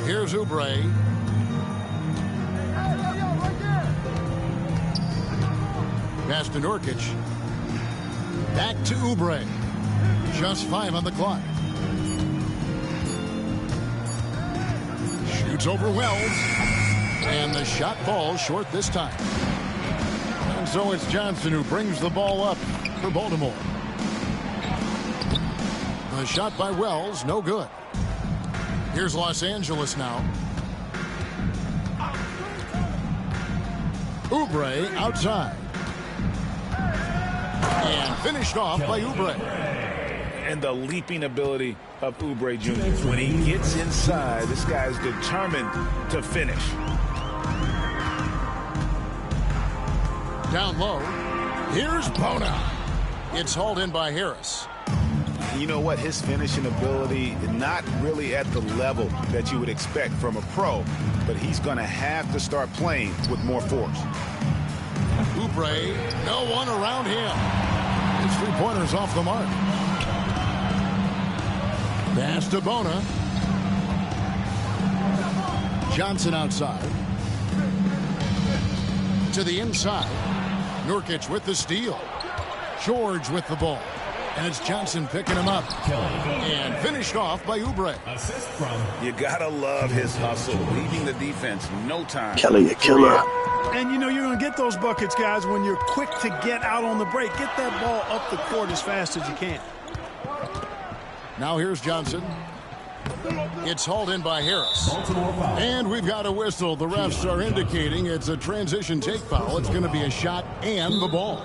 Here's Oubre. Pass to Nurkic. Back to Oubre. Just 5 on the clock. Shoots over Wells. And the shot falls short this time. And so it's Johnson who brings the ball up for Baltimore. The shot by Wells, no good. Here's Los Angeles now. Oubre outside. And finished off by Oubre. And the leaping ability of Oubre Jr. When he gets inside, this guy's determined to finish. Down low. Here's Bona. It's hauled in by Harris. You know what? His finishing ability, not really at the level that you would expect from a pro, but he's going to have to start playing with more force. Oubre, no one around him. His three-pointer's off the mark. Pass to Bona. Johnson outside. To the inside. Nurkic with the steal. George with the ball. And it's Johnson picking him up. And finished off by Oubre. You gotta love his hustle. Leaving the defense no time. Kelly, a killer. And you know you're going to get those buckets, guys, when you're quick to get out on the break. Get that ball up the court as fast as you can. Now here's Johnson. It's hauled in by Harris. And we've got a whistle. The refs are indicating it's a transition take foul. It's going to be a shot and the ball.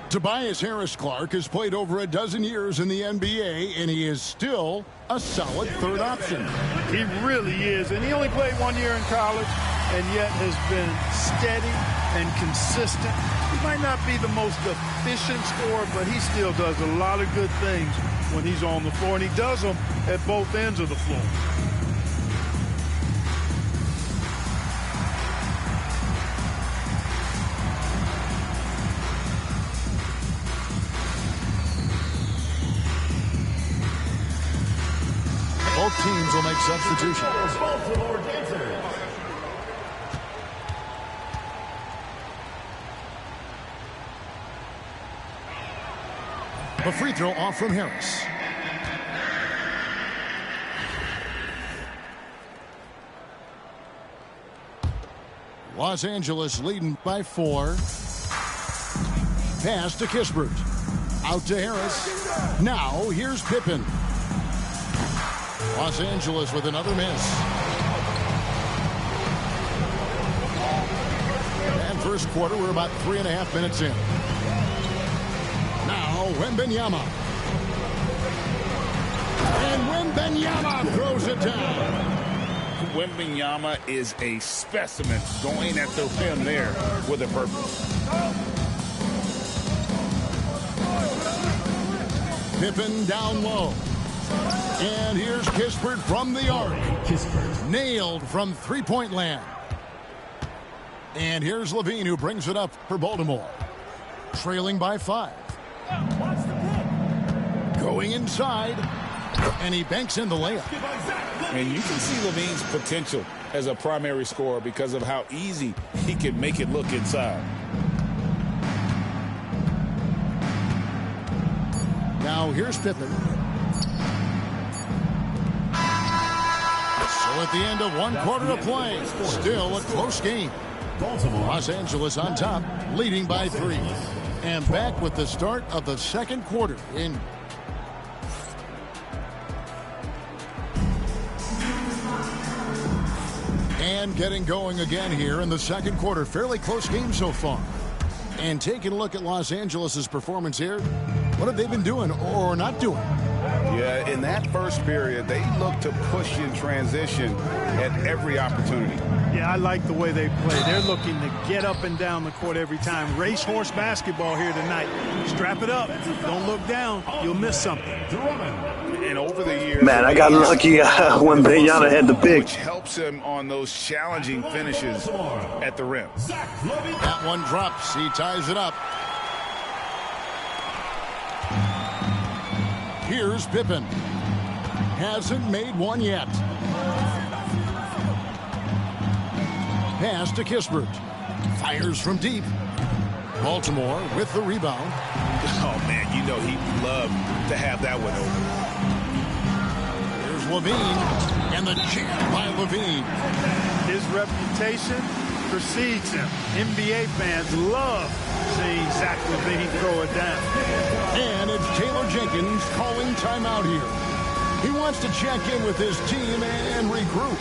Tobias Harris-Clark has played over a dozen years in the NBA, and he is still a solid third option. He really is. And he only played 1 year in college, and yet has been steady and consistent. He might not be the most efficient scorer, but he still does a lot of good things when he's on the floor, and he does them at both ends of the floor. Both teams will make substitutions. A free throw off from Harris. Los Angeles leading by 4. Pass to Kispert. Out to Harris. Now here's Pippen. Los Angeles with another miss. And first quarter, we're about 3.5 minutes in. Now, Wembanyama. And Wembanyama throws it down. Wembanyama is a specimen going at the rim there with a purpose. Pippen down low. And here's Kispert from the arc. Nailed from three-point land. And here's Levine, who brings it up for Baltimore. Trailing by 5. Going inside. And he banks in the layup. And you can see Levine's potential as a primary scorer because of how easy he can make it look inside. Now here's Pippen. So at the end of 1 quarter of play, still a close game. Los Angeles on top, leading by 3. And back with the start of the second quarter in. And getting going again here in the second quarter. Fairly close game so far. And taking a look at Los Angeles' performance here, what have they been doing or not doing? Yeah, in that first period, they looked to push in transition at every opportunity. Yeah, I like the way they play. They're looking to get up and down the court every time. Racehorse basketball here tonight. Strap it up. Don't look down. You'll miss something. And over the years, Man, I got lucky when Wembanyama had the pick. Which helps him on those challenging finishes at the rim. That one drops. He ties it up. Here's Pippen. Hasn't made one yet. Pass to Kispert. Fires from deep. Baltimore with the rebound. Oh, man, you know he'd love to have that one over. Here's Levine, and the jam by Levine. His reputation precedes him. NBA fans love seeing Zach Levine throw it down. And it's Taylor Jenkins calling timeout here. He wants to check in with his team and regroup.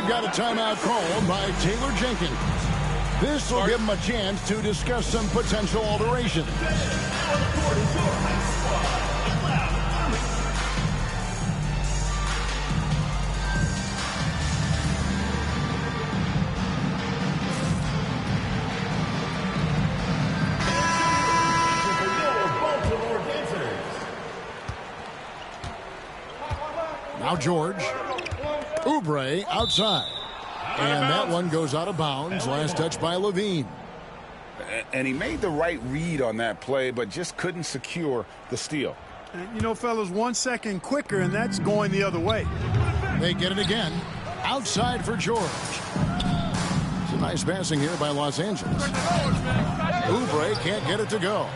Got a timeout called by Taylor Jenkins. This will give him a chance to discuss some potential alterations. Now George. Oubre outside. And that one goes out of bounds. Last touch by Levine. And he made the right read on that play, but just couldn't secure the steal. And, you know, fellas, 1 second quicker, and that's going the other way. They get it again. Outside for George. It's a nice passing here by Los Angeles. Oubre can't get it to go.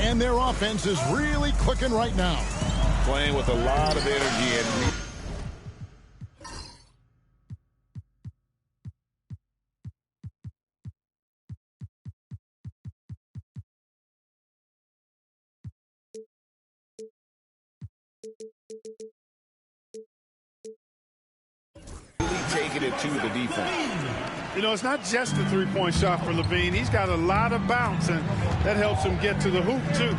And their offense is really clicking right now. Playing with a lot of energy and really taking it to the defense. You know, it's not just a three-point shot for Levine. He's got a lot of bounce, and that helps him get to the hoop, too.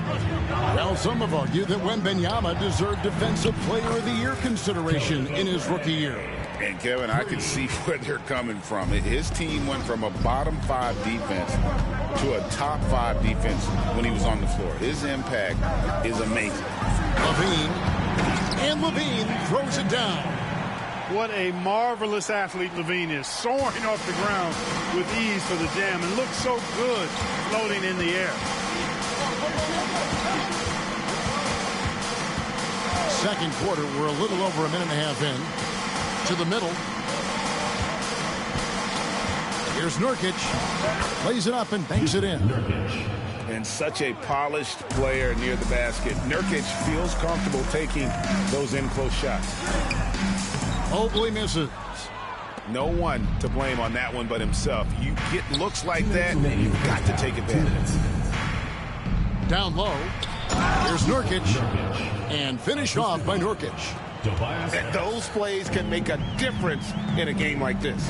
Well, some have argued that Wembanyama deserved Defensive Player of the Year consideration in his rookie year. And, Kevin, I can see where they're coming from. His team went from a bottom-5 defense to a top-5 defense when he was on the floor. His impact is amazing. Levine throws it down. What a marvelous athlete Levine is, soaring off the ground with ease for the jam, and looks so good floating in the air. Second quarter, we're a little over a minute and a half in. To the middle. Here's Nurkic. Plays it up and banks it in. And such a polished player near the basket. Nurkic feels comfortable taking those in-close shots. Mobley misses. No one to blame on that one but himself. You get looks like that, you've got to take advantage. Down low. Here's Nurkic. And finished off by Nurkic. And those plays can make a difference in a game like this.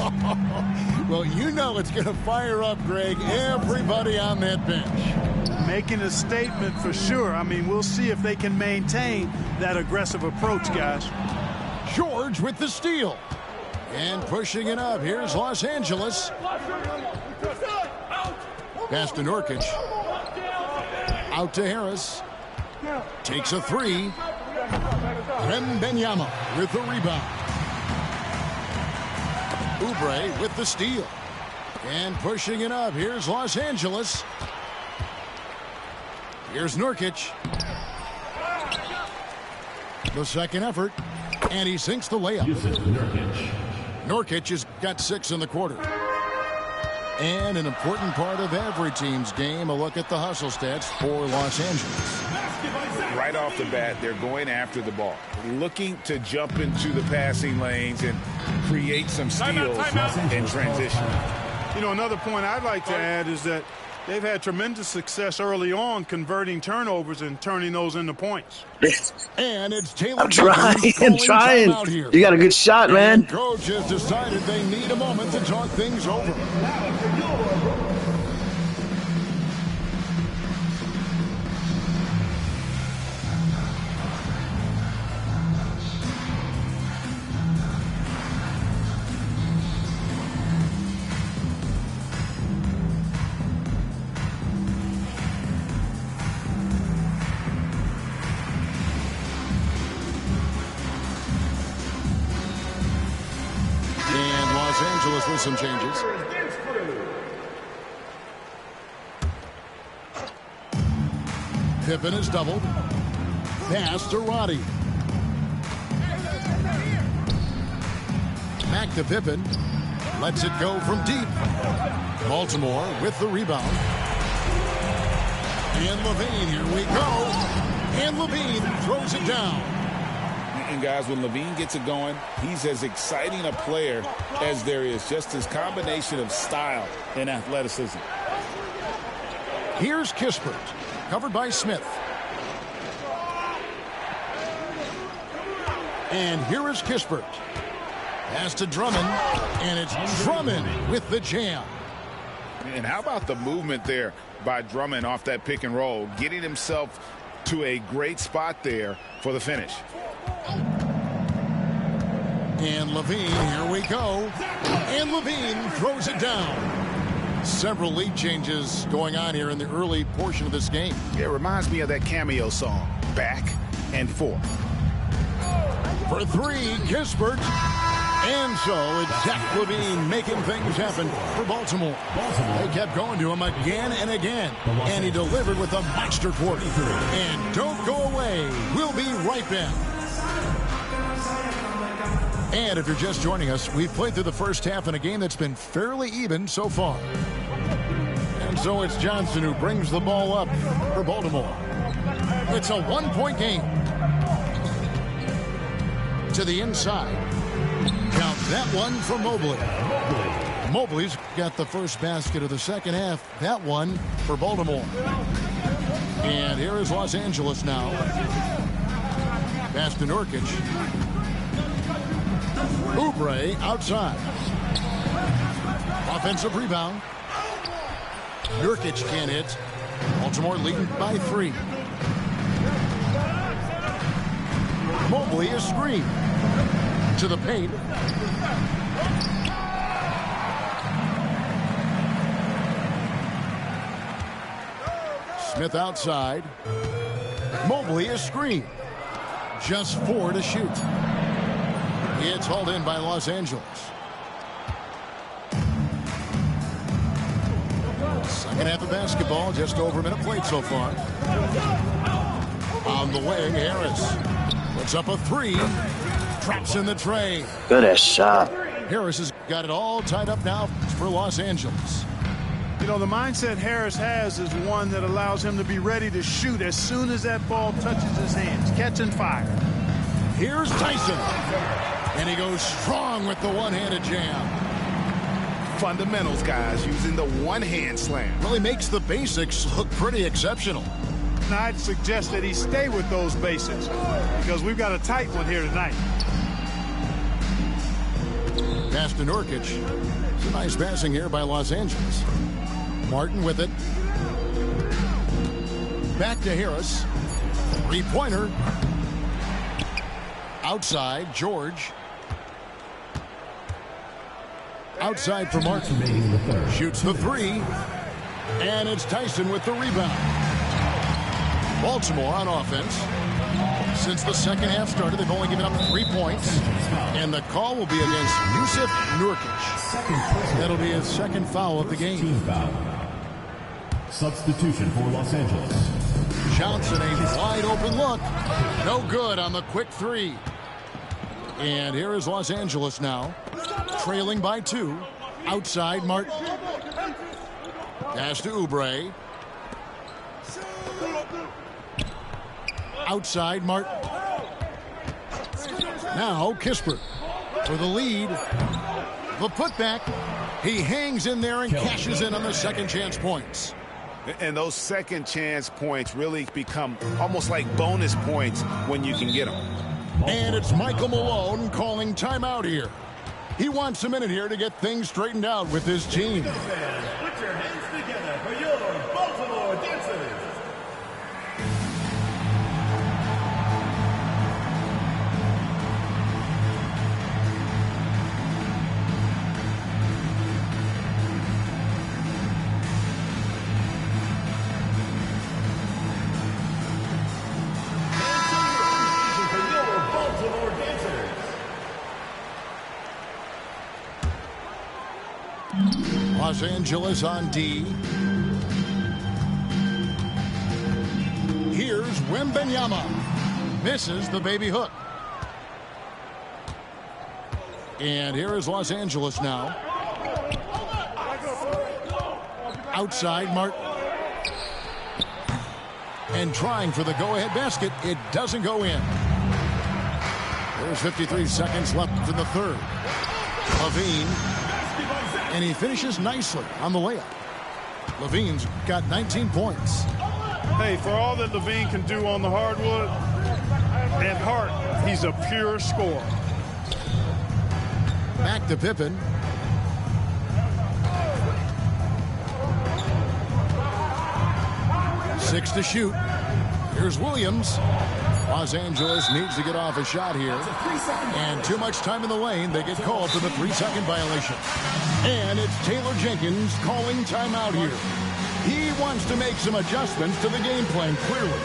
Well, you know it's going to fire up, Greg, everybody on that bench. Making a statement for sure. I mean, we'll see if they can maintain that aggressive approach, guys. George with the steal. And pushing it up. Here's Los Angeles. Pass to Nurkic. Out to Harris. Takes a three. Wembanyama with the rebound. Oubre with the steal. And pushing it up. Here's Los Angeles. Here's Nurkic. The second effort. And he sinks the layup. Nurkic has got 6 in the quarter. And an important part of every team's game, a look at the hustle stats for Los Angeles. Right off the bat, they're going after the ball, looking to jump into the passing lanes and create some steals in transition. You know, another point I'd like to add is that they've had tremendous success early on converting turnovers and turning those into points. And it's Taylor. I'm trying. You got a good shot, man. And coach has decided they need a moment to talk things over. with some changes. Pippen is doubled. Pass to Roddy. Back to Pippen. Lets it go from deep. Baltimore with the rebound. And LaVine, here we go. And LaVine throws it down. And guys, when LaVine gets it going, he's as exciting a player as there is. Just his combination of style and athleticism. Here's Kispert, covered by Smith. And here is Kispert. Pass to Drummond, and it's Drummond with the jam. And how about the movement there by Drummond off that pick and roll, getting himself to a great spot there for the finish. And LaVine, here we go. And LaVine throws it down. Several lead changes going on here in the early portion of this game. It reminds me of that cameo song, Back and Forth. For three, Kispert. And so it's Zach LaVine making things happen for Baltimore. They kept going to him again and again. And he delivered with a monster quarter. And don't go away. We'll be right back. And if you're just joining us, we've played through the first half in a game that's been fairly even so far. And so it's Johnson who brings the ball up for Baltimore. It's a one-point game. To the inside. Count that one for Mobley. Mobley's got the first basket of the second half. That one for Baltimore. And here is Los Angeles now. Pass to Nurkic. Oubre outside. Offensive rebound. Nurkic can't hit. Baltimore leading by 3. Mobley is screened. To the paint. Smith outside. Mobley is screened. Just 4 to shoot. It's hauled in by Los Angeles. Second half of basketball, just over a minute played so far. On the wing, Harris puts up a 3. Traps in the tray. Good shot. Harris has got it all tied up now for Los Angeles. You know, the mindset Harris has is one that allows him to be ready to shoot as soon as that ball touches his hands. Catch and fire. Here's Tyson. And he goes strong with the one-handed jam. Fundamentals, guys, using the one-hand slam. Really makes the basics look pretty exceptional. Now, I'd suggest that he stay with those basics because we've got a tight one here tonight. Pass to Nurkic. It's a nice passing here by Los Angeles. Martin with it. Back to Harris. 3-pointer. Outside, George. Outside for Martin. Shoots the 3. And it's Tyson with the rebound. Baltimore on offense. Since the second half started, they've only given up 3 points. And the call will be against Jusuf Nurkic. That'll be his second foul of the game. Substitution for Los Angeles. Johnson, a wide open look. No good on the quick 3. And here is Los Angeles now. Trailing by 2. Outside, Martin. Pass to Oubre. Outside, Martin. Now, Kispert for the lead. The putback. He hangs in there and cashes in on the second chance points. And those second chance points really become almost like bonus points when you can get them. And it's Michael Malone calling timeout here. He wants a minute here to get things straightened out with his team. Put your hands together for your Baltimore Dancers. Los Angeles on D. Here's Wembanyama. Misses the baby hook. And here is Los Angeles now. Outside, Martin. And trying for the go-ahead basket. It doesn't go in. There's 53 seconds left in the third. Levine. And he finishes nicely on the layup. Levine's got 19 points. Hey, for all that Levine can do on the hardwood, at heart, he's a pure scorer. Back to Pippen. Six to shoot. Here's Williams. Los Angeles needs to get off a shot here. And too much time in the lane. They get called for the 3-second violation. And it's Taylor Jenkins calling timeout here. He wants to make some adjustments to the game plan, clearly.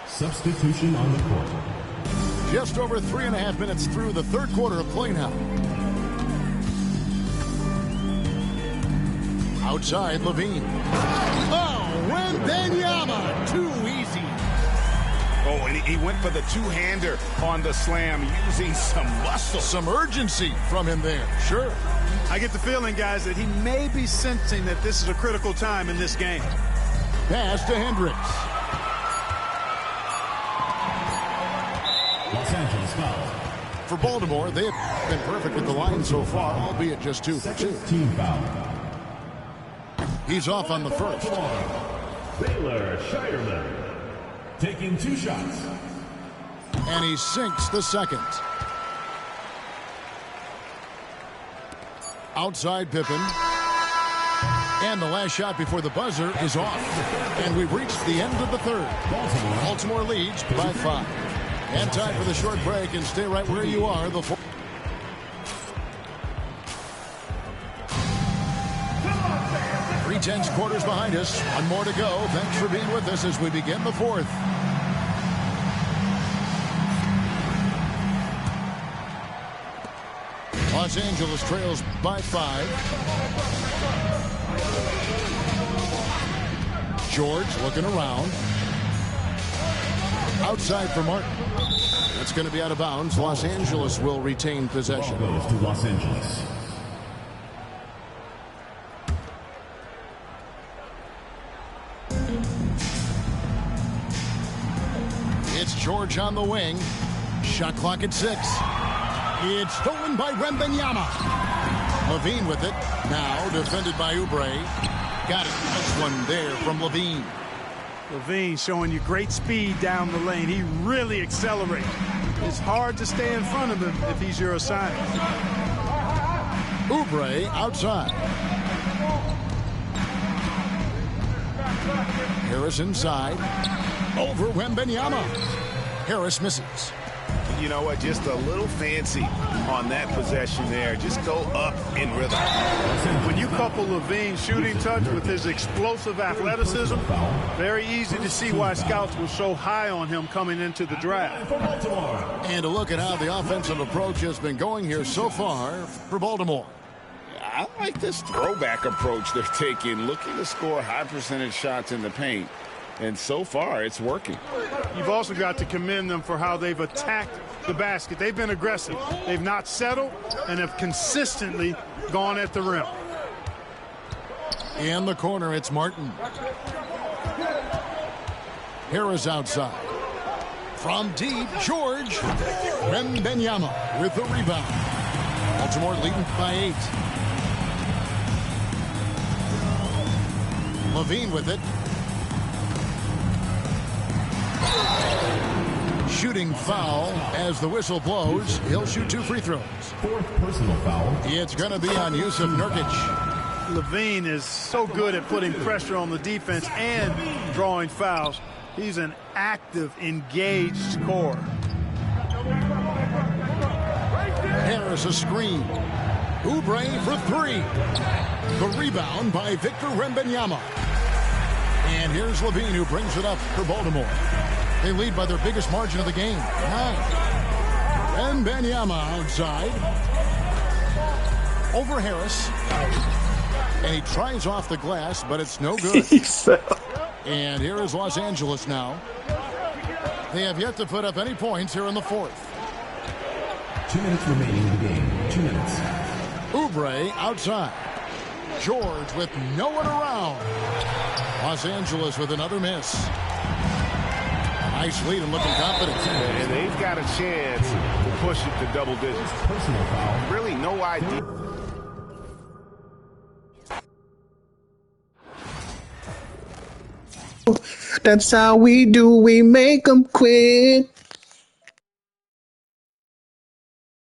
Substitution on the court. Just over 3.5 minutes through the third quarter of play now. Outside, Levine. Oh, Wembanyama. Too easy. Oh, and he went for the two-hander on the slam, using some muscle. Some urgency from him there. Sure. I get the feeling, guys, that he may be sensing that this is a critical time in this game. Pass to Hendricks. Los Angeles foul. For Baltimore, they have been perfect with the line so far, albeit just 2 for 2. Team foul. He's off on the first. Baylor Shireman taking 2 shots. And he sinks the second. Outside Pippen. And the last shot before the buzzer is off. And we've reached the end of the third. Baltimore leads by 5. And time for the short break, and stay right where you are. The 3/10 quarters behind us. One more to go. Thanks for being with us as we begin the fourth. Los Angeles trails by 5. George looking around. Outside for Martin. That's going to be out of bounds. Los Angeles will retain possession. Ball goes to Los Angeles. It's George on the wing. Shot clock at 6. It's stolen by Wembanyama. Levine with it. Now defended by Oubre. Got it. Nice one there from Levine. Levine showing you great speed down the lane. He really accelerates. It's hard to stay in front of him if he's your assignment. Oubre outside. Harris inside. Over Wembanyama. Harris misses. You know what? Just a little fancy on that possession there. Just go up in rhythm. When you couple Levine's shooting touch with his explosive athleticism, very easy to see why scouts were so high on him coming into the draft. And to look at how the offensive approach has been going here so far for Baltimore. I like this throwback approach they're taking, looking to score high percentage shots in the paint. And so far, it's working. You've also got to commend them for how they've attacked the basket. They've been aggressive. They've not settled and have consistently gone at the rim. In the corner, it's Martin. Harris outside. From deep, George. Wembanyama with the rebound. Baltimore leading by 8. Levine with it. Shooting foul as the whistle blows. He'll shoot 2 free throws. 4th personal foul. It's going to be on Yusuf Nurkic. Levine is so good at putting pressure on the defense and drawing fouls. He's an active, engaged scorer. Harris a screen. Oubre for three. The rebound by Victor Wembanyama. And here's Levine who brings it up for Baltimore. They lead by their biggest margin of the game, 9. Wembanyama outside. Over Harris. And he tries off the glass, but it's no good. And here is Los Angeles now. They have yet to put up any points here in the fourth. 2 minutes remaining in the game. 2 minutes. Oubre outside. George with no one around. Los Angeles with another miss. Nice lead and looking confident. And they've got a chance to push it to double digits. Personal foul. Really no idea. That's how we do. We make them quit.